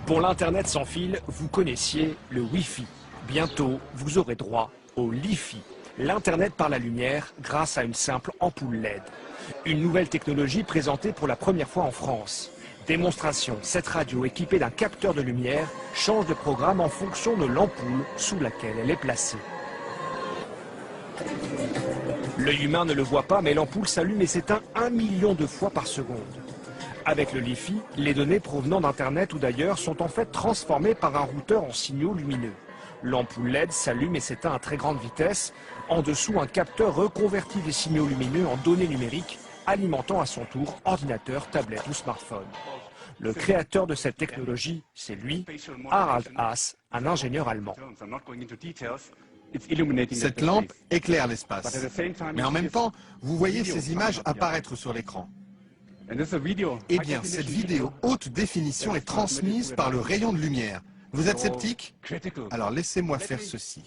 Pour l'Internet sans fil, vous connaissiez le Wi-Fi. Bientôt, vous aurez droit au Li-Fi, l'Internet par la lumière grâce à une simple ampoule LED. Une nouvelle technologie présentée pour la première fois en France. Démonstration, cette radio équipée d'un capteur de lumière change de programme en fonction de l'ampoule sous laquelle elle est placée. L'œil humain ne le voit pas, mais l'ampoule s'allume et s'éteint 1 million de fois par seconde. Avec le Li-Fi, les données provenant d'Internet ou d'ailleurs sont en fait transformées par un routeur en signaux lumineux. L'ampoule LED s'allume et s'éteint à très grande vitesse. En dessous, un capteur reconvertit les signaux lumineux en données numériques, alimentant à son tour ordinateur, tablette ou smartphone. Le créateur de cette technologie, c'est lui, Harald Haas, un ingénieur allemand. Cette lampe éclaire l'espace. Mais en même temps, vous voyez ces images apparaître sur l'écran. Eh bien, cette vidéo haute définition est transmise par le rayon de lumière. Vous êtes sceptique? Alors laissez-moi faire ceci.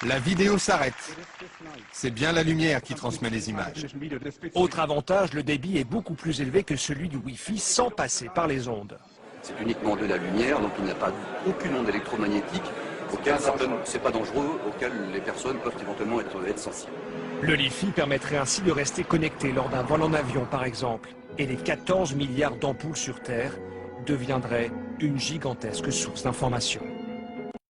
La vidéo s'arrête. C'est bien la lumière qui transmet les images. Autre avantage, le débit est beaucoup plus élevé que celui du Wi-Fi sans passer par les ondes. C'est uniquement de la lumière, donc il n'y a pas aucune onde électromagnétique auquel c'est pas dangereux, auquel les personnes peuvent éventuellement être sensibles. Le Li-Fi permettrait ainsi de rester connecté lors d'un vol en avion par exemple. Et les 14 milliards d'ampoules sur Terre deviendraient une gigantesque source d'information.